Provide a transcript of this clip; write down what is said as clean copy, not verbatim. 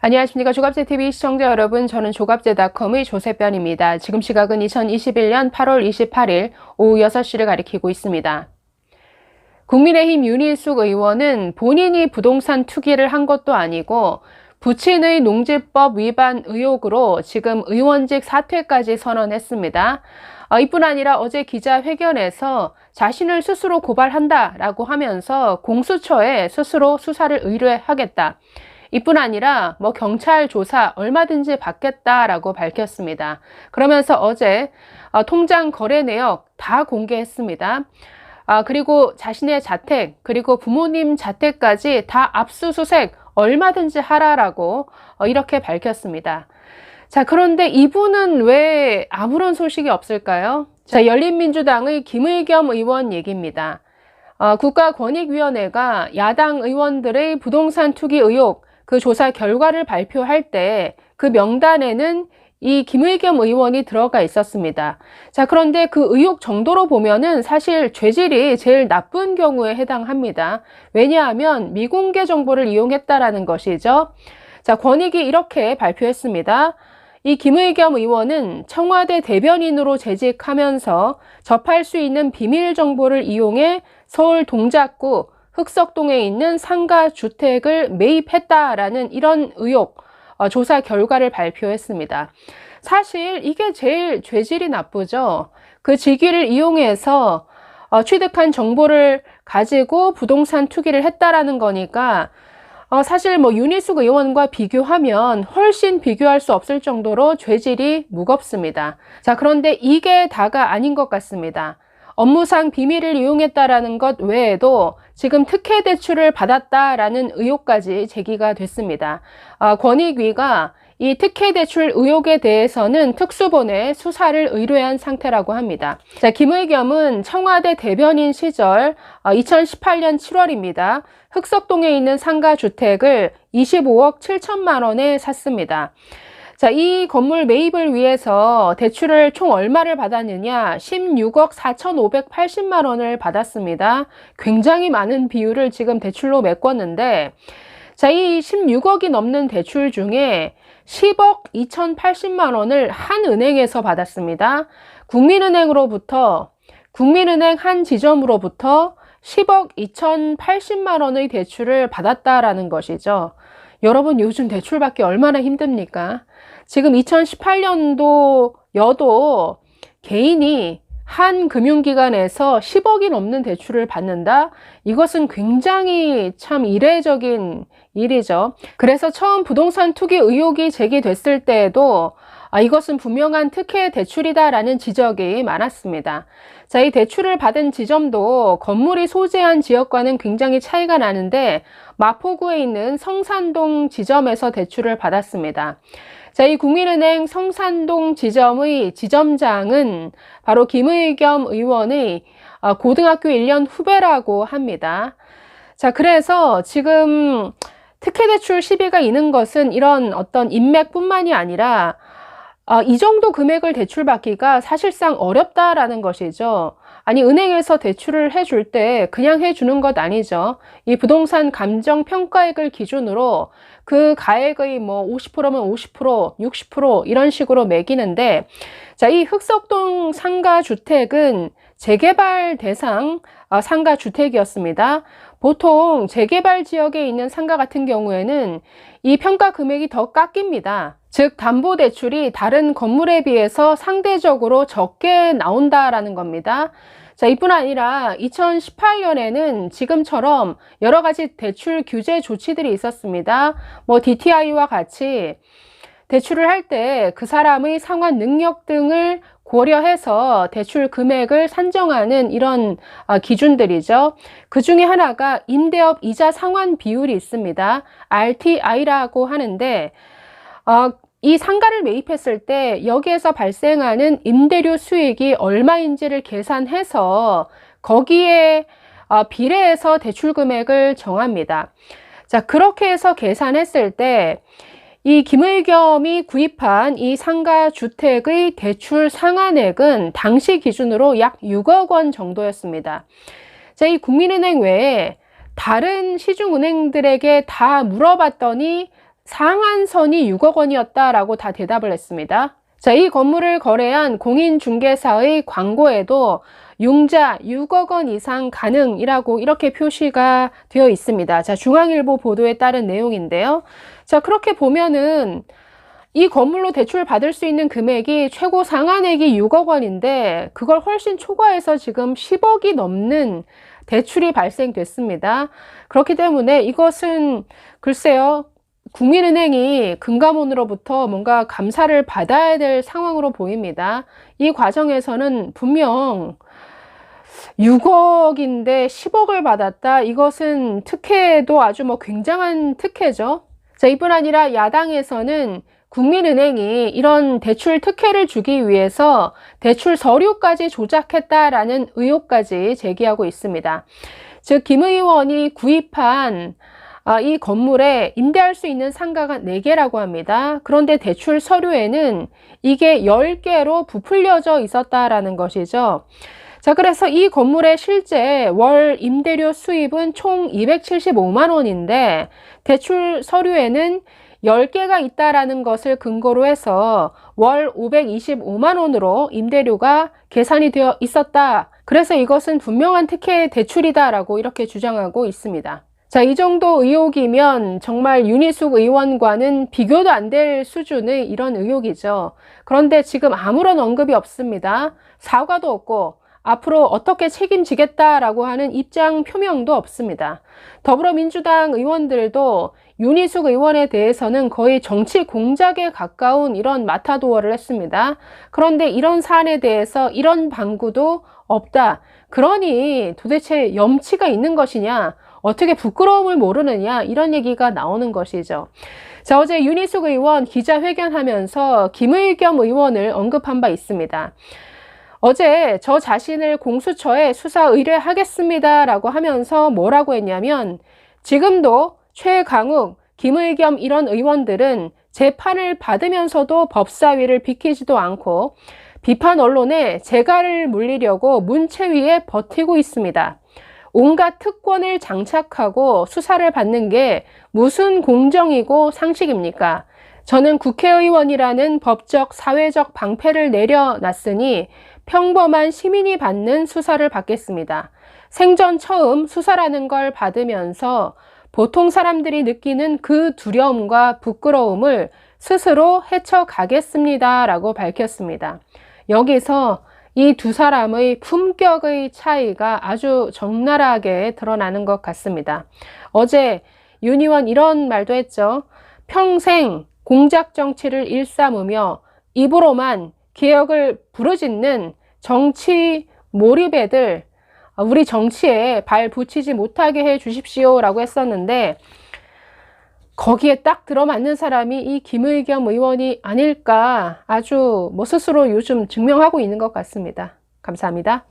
안녕하십니까. 조갑제TV 시청자 여러분, 저는 조갑제닷컴의 조세변입니다. 지금 시각은 2021년 8월 28일 오후 6시를 가리키고 있습니다. 국민의힘 윤희숙 의원은 본인이 부동산 투기를 한 것도 아니고 부친의 농지법 위반 의혹으로 지금 의원직 사퇴까지 선언했습니다. 이뿐 아니라 어제 기자회견에서 자신을 스스로 고발한다라고 하면서 공수처에 스스로 수사를 의뢰하겠다. 이뿐 아니라 경찰 조사 얼마든지 받겠다라고 밝혔습니다. 그러면서 어제 통장 거래 내역 다 공개했습니다. 그리고 자신의 자택, 그리고 부모님 자택까지 다 압수수색 얼마든지 하라라고 이렇게 밝혔습니다. 자, 그런데 이분은 왜 아무런 소식이 없을까요? 자, 열린민주당의 김의겸 의원 얘기입니다. 국가권익위원회가 야당 의원들의 부동산 투기 의혹 그 조사 결과를 발표할 때 그 명단에는 이 김의겸 의원이 들어가 있었습니다. 자, 그런데 그 의혹 정도로 보면은 사실 죄질이 제일 나쁜 경우에 해당합니다. 왜냐하면 미공개 정보를 이용했다라는 것이죠. 자, 권익위 이렇게 발표했습니다. 이 김의겸 의원은 청와대 대변인으로 재직하면서 접할 수 있는 비밀 정보를 이용해 서울 동작구 흑석동에 있는 상가 주택을 매입했다라는 이런 의혹 조사 결과를 발표했습니다. 사실 이게 제일 죄질이 나쁘죠. 그 직위를 이용해서 취득한 정보를 가지고 부동산 투기를 했다라는 거니까 사실 윤희숙 의원과 비교하면 훨씬 비교할 수 없을 정도로 죄질이 무겁습니다. 자, 그런데 이게 다가 아닌 것 같습니다. 업무상 비밀을 이용했다라는 것 외에도 지금 특혜 대출을 받았다라는 의혹까지 제기가 됐습니다. 권익위가 이 특혜 대출 의혹에 대해서는 특수본에 수사를 의뢰한 상태라고 합니다. 자, 김의겸은 청와대 대변인 시절 2018년 7월입니다. 흑석동에 있는 상가 주택을 25억 7천만 원에 샀습니다. 자, 이 건물 매입을 위해서 대출을 총 얼마를 받았느냐? 16억 4,580만 원을 받았습니다. 굉장히 많은 비율을 지금 대출로 메꿨는데, 자, 이 16억이 넘는 대출 중에 10억 2,080만 원을 한 은행에서 받았습니다. 국민은행 한 지점으로부터 10억 2,080만 원의 대출을 받았다라는 것이죠. 여러분, 요즘 대출 받기 얼마나 힘듭니까? 지금 2018년도여도 개인이 한 금융기관에서 10억이 넘는 대출을 받는다? 이것은 굉장히 참 이례적인 일이죠. 그래서 처음 부동산 투기 의혹이 제기됐을 때에도 이것은 분명한 특혜 대출이다라는 지적이 많았습니다. 자, 이 대출을 받은 지점도 건물이 소재한 지역과는 굉장히 차이가 나는데 마포구에 있는 성산동 지점에서 대출을 받았습니다. 자, 이 국민은행 성산동 지점의 지점장은 바로 김의겸 의원의 고등학교 1년 후배라고 합니다. 자, 그래서 지금 특혜대출 시비가 있는 것은 이런 어떤 인맥뿐만이 아니라 이 정도 금액을 대출받기가 사실상 어렵다라는 것이죠. 아니, 은행에서 대출을 해줄 때 그냥 해주는 것 아니죠. 이 부동산 감정평가액을 기준으로 그 가액의 50%면 50%, 60% 이런 식으로 매기는데, 자, 이 흑석동 상가주택은 재개발 대상 상가주택이었습니다. 보통 재개발 지역에 있는 상가 같은 경우에는 이 평가 금액이 더 깎입니다. 즉, 담보대출이 다른 건물에 비해서 상대적으로 적게 나온다라는 겁니다. 자, 이뿐 아니라 2018년에는 지금처럼 여러 가지 대출 규제 조치들이 있었습니다. DTI와 같이 대출을 할 때 그 사람의 상환 능력 등을 고려해서 대출 금액을 산정하는 이런 기준들이죠. 그 중에 하나가 임대업 이자 상환 비율이 있습니다. RTI라고 하는데 이 상가를 매입했을 때 여기에서 발생하는 임대료 수익이 얼마인지를 계산해서 거기에 비례해서 대출 금액을 정합니다. 자, 그렇게 해서 계산했을 때 이 김의겸이 구입한 이 상가 주택의 대출 상환액은 당시 기준으로 약 6억 원 정도였습니다. 자, 이 국민은행 외에 다른 시중은행들에게 다 물어봤더니 상한선이 6억 원이었다라고 다 대답을 했습니다. 자, 이 건물을 거래한 공인중개사의 광고에도 융자 6억 원 이상 가능이라고 이렇게 표시가 되어 있습니다. 자, 중앙일보 보도에 따른 내용인데요. 자, 그렇게 보면은 이 건물로 대출 받을 수 있는 금액이 최고 상한액이 6억 원인데 그걸 훨씬 초과해서 지금 10억이 넘는 대출이 발생됐습니다. 그렇기 때문에 이것은 글쎄요, 국민은행이 금감원으로부터 뭔가 감사를 받아야 될 상황으로 보입니다. 이 과정에서는 분명 6억인데 10억을 받았다. 이것은 특혜도 아주 굉장한 특혜죠. 자, 이뿐 아니라 야당에서는 국민은행이 이런 대출 특혜를 주기 위해서 대출 서류까지 조작했다라는 의혹까지 제기하고 있습니다. 즉, 김 의원이 구입한 이 건물에 임대할 수 있는 상가가 4개라고 합니다. 그런데 대출 서류에는 이게 10개로 부풀려져 있었다라는 것이죠. 자, 그래서 이 건물의 실제 월 임대료 수입은 총 275만 원인데 대출 서류에는 10개가 있다라는 것을 근거로 해서 월 525만 원으로 임대료가 계산이 되어 있었다. 그래서 이것은 분명한 특혜 대출이다라고 이렇게 주장하고 있습니다. 자, 이 정도 의혹이면 정말 윤희숙 의원과는 비교도 안 될 수준의 이런 의혹이죠. 그런데 지금 아무런 언급이 없습니다. 사과도 없고 앞으로 어떻게 책임지겠다라고 하는 입장 표명도 없습니다. 더불어민주당 의원들도 윤희숙 의원에 대해서는 거의 정치 공작에 가까운 이런 마타도어를 했습니다. 그런데 이런 사안에 대해서 이런 방구도 없다. 그러니 도대체 염치가 있는 것이냐? 어떻게 부끄러움을 모르느냐? 이런 얘기가 나오는 것이죠. 자, 어제 윤희숙 의원 기자회견하면서 김의겸 의원을 언급한 바 있습니다. 어제 저 자신을 공수처에 수사 의뢰하겠습니다 라고 하면서 뭐라고 했냐면 지금도 최강욱, 김의겸 이런 의원들은 재판을 받으면서도 법사위를 비키지도 않고 비판 언론에 재갈을 물리려고 문체위에 버티고 있습니다. 온갖 특권을 장착하고 수사를 받는 게 무슨 공정이고 상식입니까? 저는 국회의원이라는 법적, 사회적 방패를 내려놨으니 평범한 시민이 받는 수사를 받겠습니다. 생전 처음 수사라는 걸 받으면서 보통 사람들이 느끼는 그 두려움과 부끄러움을 스스로 헤쳐가겠습니다. 라고 밝혔습니다. 여기서 이 두 사람의 품격의 차이가 아주 적나라하게 드러나는 것 같습니다. 어제 윤 의원 이런 말도 했죠. 평생 공작 정치를 일삼으며 입으로만 개혁을 부르짖는 정치 몰입애들 우리 정치에 발 붙이지 못하게 해 주십시오 라고 했었는데 거기에 딱 들어맞는 사람이 이 김의겸 의원이 아닐까 아주 스스로 요즘 증명하고 있는 것 같습니다. 감사합니다.